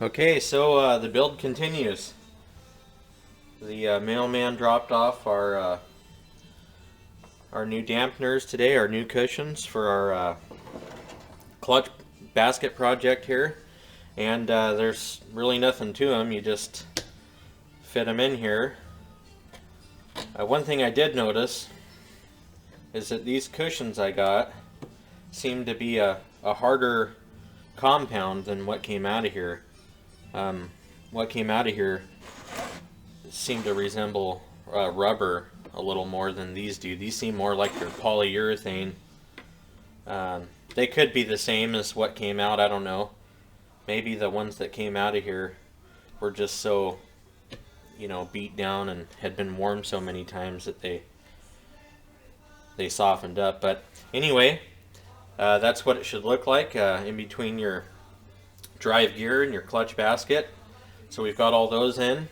Okay, so the build continues. The mailman dropped off our new dampeners today, our new cushions for our clutch basket project here. And there's really nothing to them, you just fit them in here. One thing I did notice is that these cushions I got seem to be a harder compound than what came out of here. What came out of here seemed to resemble rubber a little more than these do. These seem more like they're polyurethane. They could be the same as what came out, I don't know. Maybe the ones that came out of here were just so, beat down and had been warmed so many times that they softened up. But anyway, that's what it should look like in between your drive gear and your clutch basket. So we've got all those in.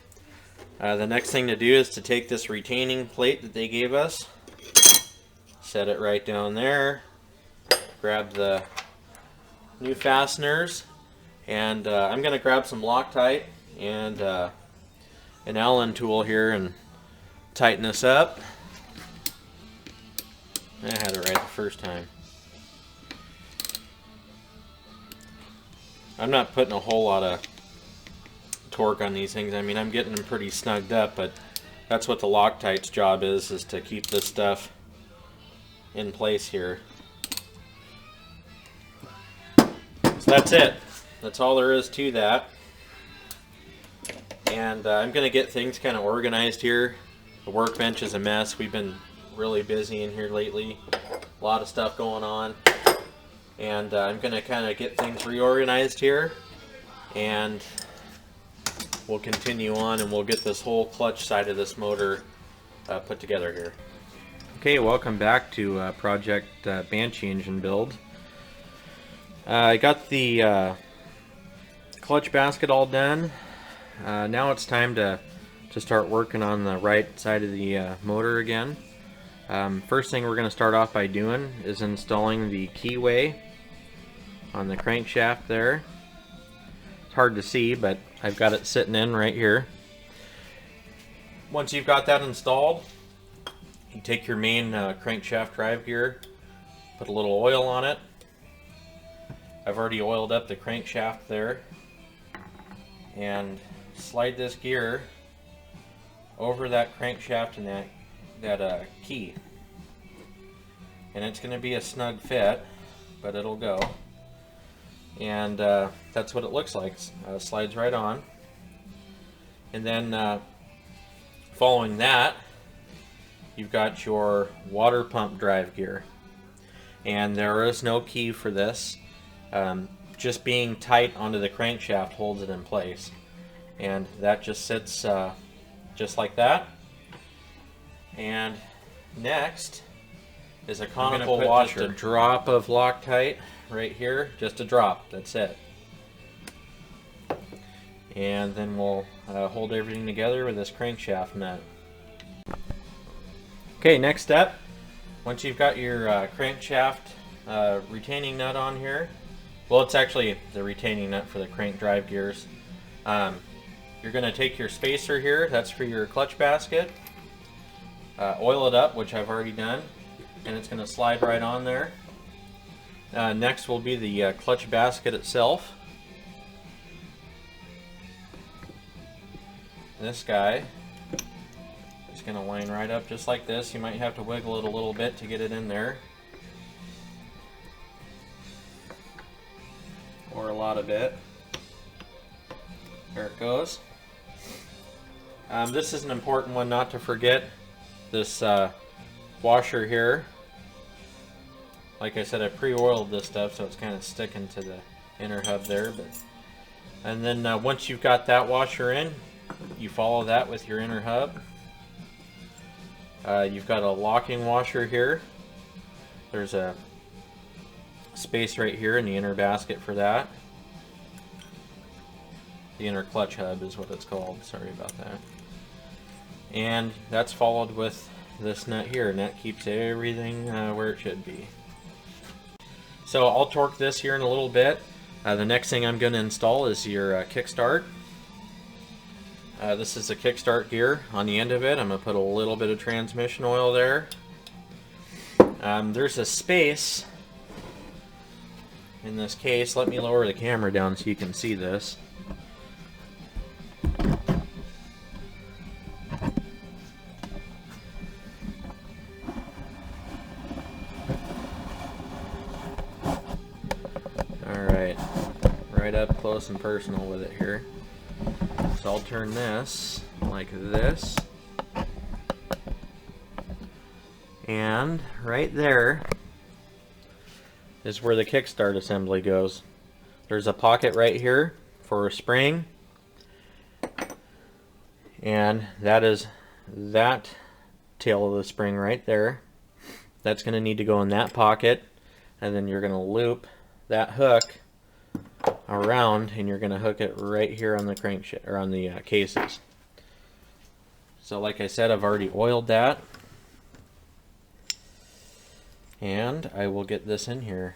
The next thing to do is to take this retaining plate that they gave us, set it right down there, grab the new fasteners, and I'm going to grab some Loctite and an Allen tool here and tighten this up. I had it right the first time. I'm not putting a whole lot of torque on these things. I mean, I'm getting them pretty snugged up, but that's what the Loctite's job is to keep this stuff in place here. So that's it. That's all there is to that. And I'm going to get things kind of organized here. The workbench is a mess. We've been really busy in here lately. A lot of stuff going on. And I'm going to kind of get things reorganized here. And we'll continue on and we'll get this whole clutch side of this motor put together here. Okay, welcome back to Project Banshee engine build. I got the clutch basket all done. Now it's time to start working on the right side of the motor again. First thing we're going to start off by doing is installing the keyway on the crankshaft there. It's hard to see, but I've got it sitting in right here. Once you've got that installed, you take your main crankshaft drive gear, put a little oil on it. I've already oiled up the crankshaft there, and slide this gear over that crankshaft and that key. And it's going to be a snug fit, but it'll go. And that's what it looks like. Slides right on. And then following that, you've got your water pump drive gear. And there is no key for this. Just being tight onto the crankshaft holds it in place. And that just sits just like that. And next is a conical washer. Just a drop of Loctite right here, just a drop, that's it. And then we'll hold everything together with this crankshaft nut. Okay, next step, once you've got your crankshaft retaining nut on here, well, it's actually the retaining nut for the crank drive gears. You're going to take your spacer here, that's for your clutch basket, oil it up, which I've already done, and it's going to slide right on there. Next will be the clutch basket itself. This guy is going to line right up just like this. You might have to wiggle it a little bit to get it in there, or a lot of it. There it goes. This is an important one not to forget. This washer here. Like I said, I pre-oiled this stuff, so it's kind of sticking to the inner hub there. And then once you've got that washer in, you follow that with your inner hub. You've got a locking washer here. There's a space right here in the inner basket for that. The inner clutch hub is what it's called. Sorry about that. And that's followed with this nut here, and that keeps everything where it should be. So I'll torque this here in a little bit. The next thing I'm going to install is your kickstart. This is the kickstart gear. On the end of it, I'm going to put a little bit of transmission oil there. There's a space in this case. Let me lower the camera down so you can see this. Alright, right up close and personal with it here. So I'll turn this like this. And right there is where the kickstart assembly goes. There's a pocket right here for a spring. And that is that tail of the spring right there. That's going to need to go in that pocket. And then you're going to loop that hook around, and you're going to hook it right here on the crankshaft or on the cases. So like I said, I've already oiled that, and I will get this in here.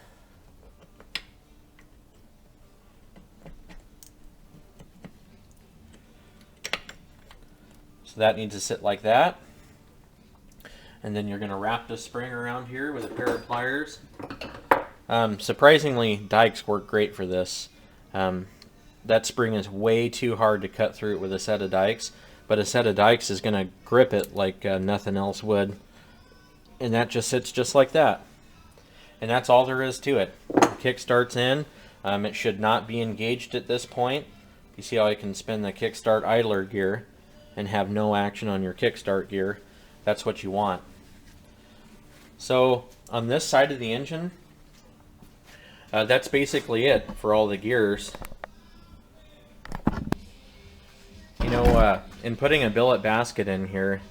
So that needs to sit like that, and then you're going to wrap the spring around here with a pair of pliers. Surprisingly, dikes work great for this. That spring is way too hard to cut through it with a set of dikes, but a set of dikes is going to grip it like nothing else would, and that just sits just like that. And that's all there is to it. The kickstart's in. It should not be engaged at this point. You see how I can spin the kickstart idler gear and have no action on your kickstart gear. That's what you want. So on this side of the engine, that's basically it for all the gears. You know, in putting a billet basket in here,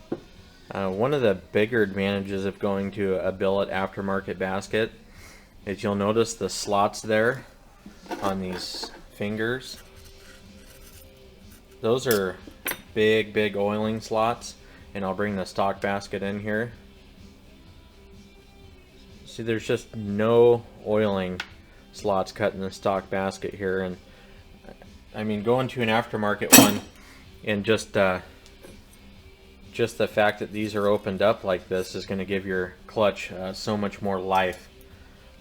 one of the bigger advantages of going to a billet aftermarket basket is you'll notice the slots there on these fingers. Those are big oiling slots, and I'll bring the stock basket in here. See, there's just no oiling slots cut in the stock basket here, and I mean, going to an aftermarket one and just the fact that these are opened up like this is going to give your clutch so much more life.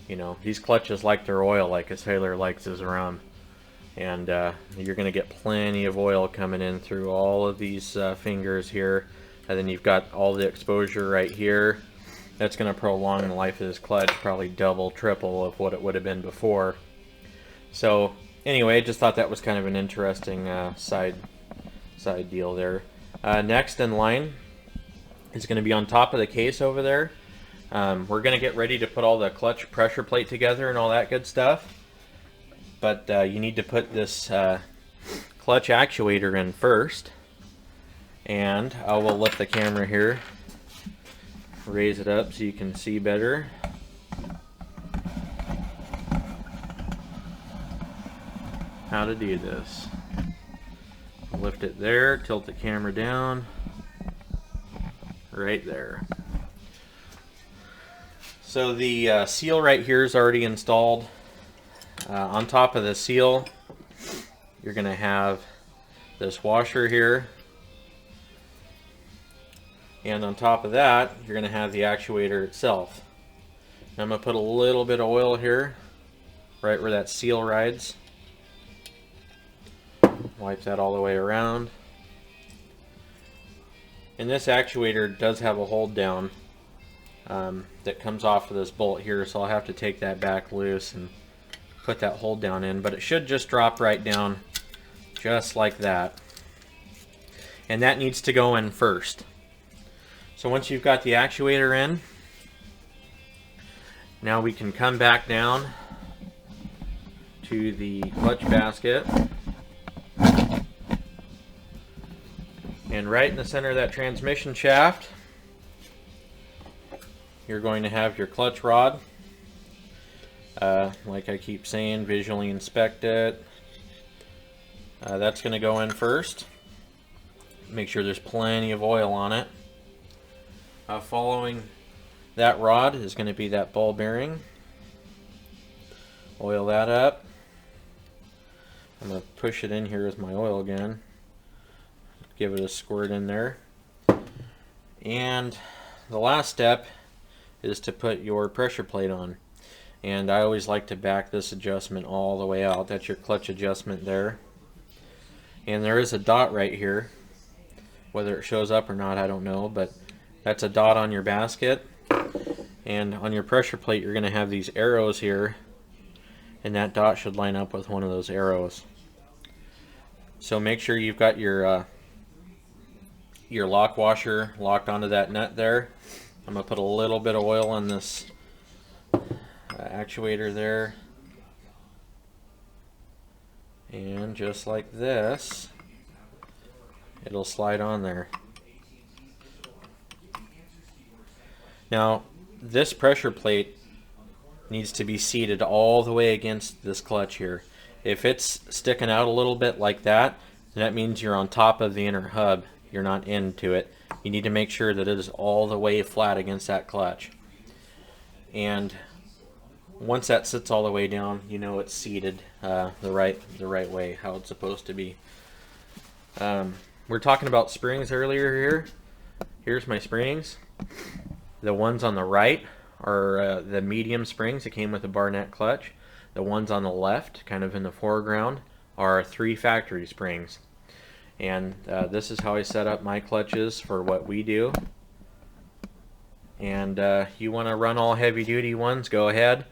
You know, these clutches like their oil like a sailor likes his rum, and you're going to get plenty of oil coming in through all of these fingers here, and then you've got all the exposure right here. That's going to prolong the life of this clutch, probably double, triple of what it would have been before. So anyway, I just thought that was kind of an interesting side deal there. Next in line is going to be on top of the case over there. We're going to get ready to put all the clutch pressure plate together and all that good stuff. But you need to put this clutch actuator in first. And I will lift the camera here, raise it up so you can see better. How to do this. Lift it there, tilt the camera down, right there. So the seal right here is already installed. On top of the seal, you're going to have this washer here. And on top of that, you're going to have the actuator itself. Now I'm going to put a little bit of oil here, right where that seal rides. Wipe that all the way around. And this actuator does have a hold down that comes off of this bolt here, so I'll have to take that back loose and put that hold down in, but it should just drop right down just like that. And that needs to go in first. So once you've got the actuator in, now we can come back down to the clutch basket. And right in the center of that transmission shaft, you're going to have your clutch rod. Like I keep saying, visually inspect it. That's going to go in first. Make sure there's plenty of oil on it. Following that rod is going to be that ball bearing. Oil that up. I'm going to push it in here with my oil gun. Give it a squirt in there. And the last step is to put your pressure plate on. And I always like to back this adjustment all the way out. That's your clutch adjustment there. And there is a dot right here. Whether it shows up or not, I don't know, but that's a dot on your basket. And on your pressure plate, you're going to have these arrows here, and that dot should line up with one of those arrows. So make sure you've got your lock washer locked onto that nut there. I'm going to put a little bit of oil on this actuator there. And just like this, it'll slide on there. Now, this pressure plate needs to be seated all the way against this clutch here. If it's sticking out a little bit like that, that means you're on top of the inner hub. You're not into it. You need to make sure that it is all the way flat against that clutch. And once that sits all the way down, you know it's seated the right way, how it's supposed to be. We're talking about springs earlier here. Here's my springs. The ones on the right are the medium springs that came with the Barnett clutch. The ones on the left, kind of in the foreground, are 3 factory springs. And this is how I set up my clutches for what we do. And you want to run all heavy duty ones, go ahead.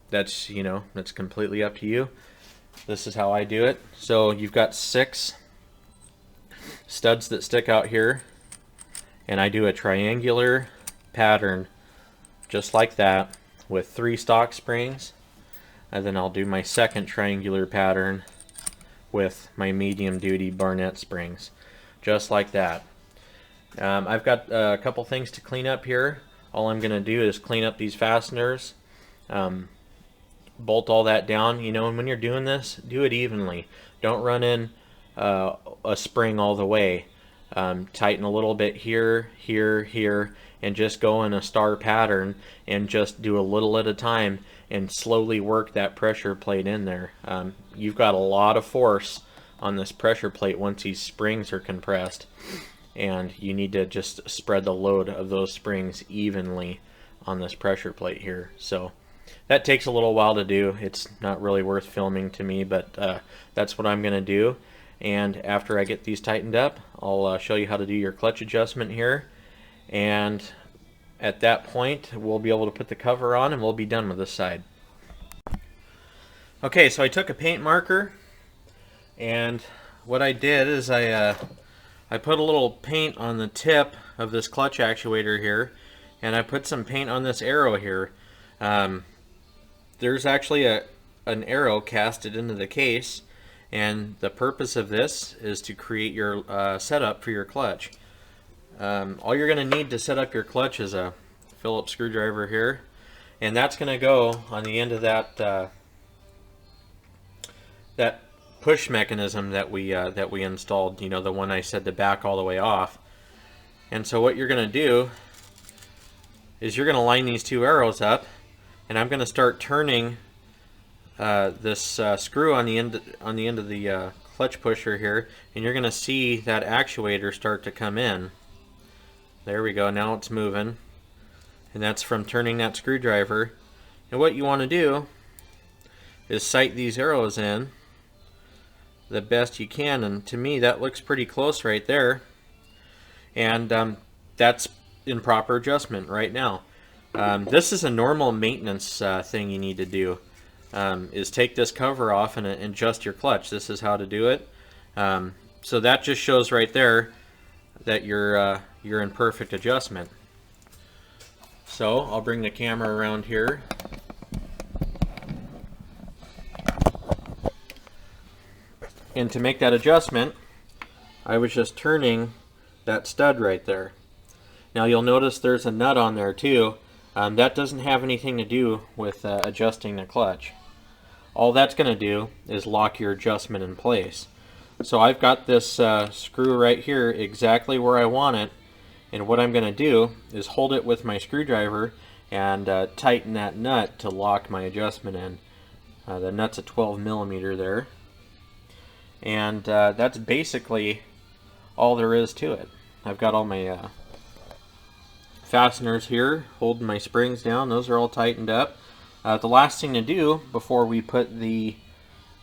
That's completely up to you. This is how I do it. So you've got 6 studs that stick out here, and I do a triangular pattern just like that with 3 stock springs, and then I'll do my second triangular pattern with my medium duty Barnett springs, just like that. I've got a couple things to clean up here. All I'm going to do is clean up these fasteners, bolt all that down, and when you're doing this, do it evenly. Don't run in a spring all the way. Tighten a little bit here, here, here, and just go in a star pattern and just do a little at a time and slowly work that pressure plate in there. You've got a lot of force on this pressure plate once these springs are compressed, and you need to just spread the load of those springs evenly on this pressure plate here. So that takes a little while to do. It's not really worth filming to me, but that's what I'm going to do. And after I get these tightened up, I'll show you how to do your clutch adjustment here. And at that point, we'll be able to put the cover on and we'll be done with this side. Okay, so I took a paint marker, and what I did is I put a little paint on the tip of this clutch actuator here, and I put some paint on this arrow here. There's actually an arrow casted into the case, and the purpose of this is to create your setup for your clutch. All you're going to need to set up your clutch is a Phillips screwdriver here, and that's going to go on the end of that that push mechanism that we installed. The one I said to back all the way off. And so what you're going to do is you're going to line these 2 arrows up, and I'm going to start turning this screw on the end of the clutch pusher here, and you're going to see that actuator start to come in. There we go. Now it's moving, and that's from turning that screwdriver. And what you want to do is sight these arrows in the best you can, and to me that looks pretty close right there, and that's in proper adjustment right now. This is a normal maintenance thing you need to do, is take this cover off and adjust your clutch. This is how to do it. So that just shows right there that you're in perfect adjustment. So I'll bring the camera around here. And to make that adjustment, I was just turning that stud right there. Now you'll notice there's a nut on there too. That doesn't have anything to do with adjusting the clutch. All that's going to do is lock your adjustment in place. So I've got this screw right here exactly where I want it, and what I'm going to do is hold it with my screwdriver and tighten that nut to lock my adjustment in. The nut's a 12 millimeter there. And that's basically all there is to it. I've got all my fasteners here holding my springs down. Those are all tightened up. The last thing to do before we put the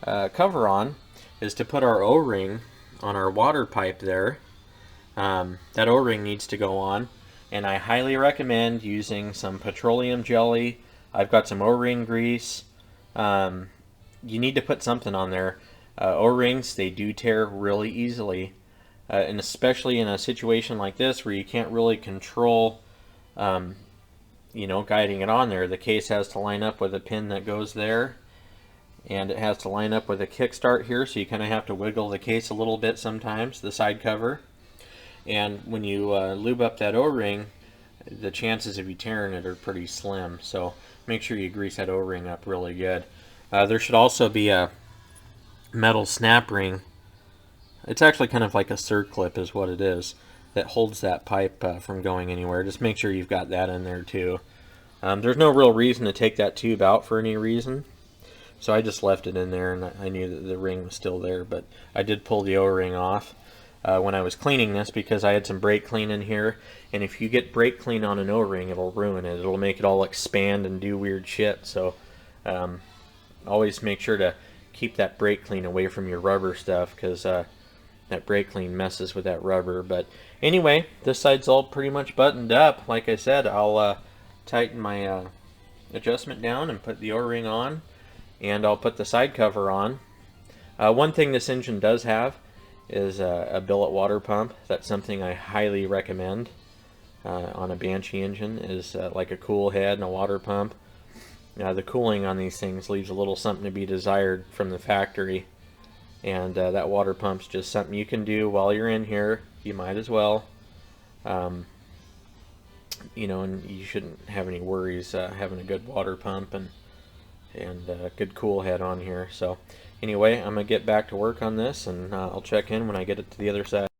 cover on is to put our O-ring on our water pipe there. That O-ring needs to go on, and I highly recommend using some petroleum jelly. I've got some O-ring grease. You need to put something on there. O-rings, they do tear really easily, and especially in a situation like this where you can't really control you know, guiding it on there. The case has to line up with a pin that goes there, and it has to line up with a kickstart here, so you kind of have to wiggle the case a little bit sometimes, the side cover. And when you lube up that O-ring, the chances of you tearing it are pretty slim, so make sure you grease that O-ring up really good. There should also be a metal snap ring. It's actually kind of like a circlip is what it is, that holds that pipe from going anywhere. Just make sure you've got that in there too. There's no real reason to take that tube out for any reason, so I just left it in there, and I knew that the ring was still there, but I did pull the O-ring off when I was cleaning this, because I had some brake clean in here, and if you get brake clean on an O-ring, it'll ruin it. It'll make it all expand and do weird shit, so always make sure to keep that brake clean away from your rubber stuff, because that brake clean messes with that rubber. But anyway, this side's all pretty much buttoned up. Like I said, I'll tighten my adjustment down and put the O-ring on, and I'll put the side cover on. One thing this engine does have is a billet water pump. That's something I highly recommend on a Banshee engine, is like a cool head and a water pump. The cooling on these things leaves a little something to be desired from the factory, and that water pump's just something you can do while you're in here. You might as well. You know, and you shouldn't have any worries having a good water pump and a good cool head on here. So anyway, I'm gonna get back to work on this, and I'll check in when I get it to the other side.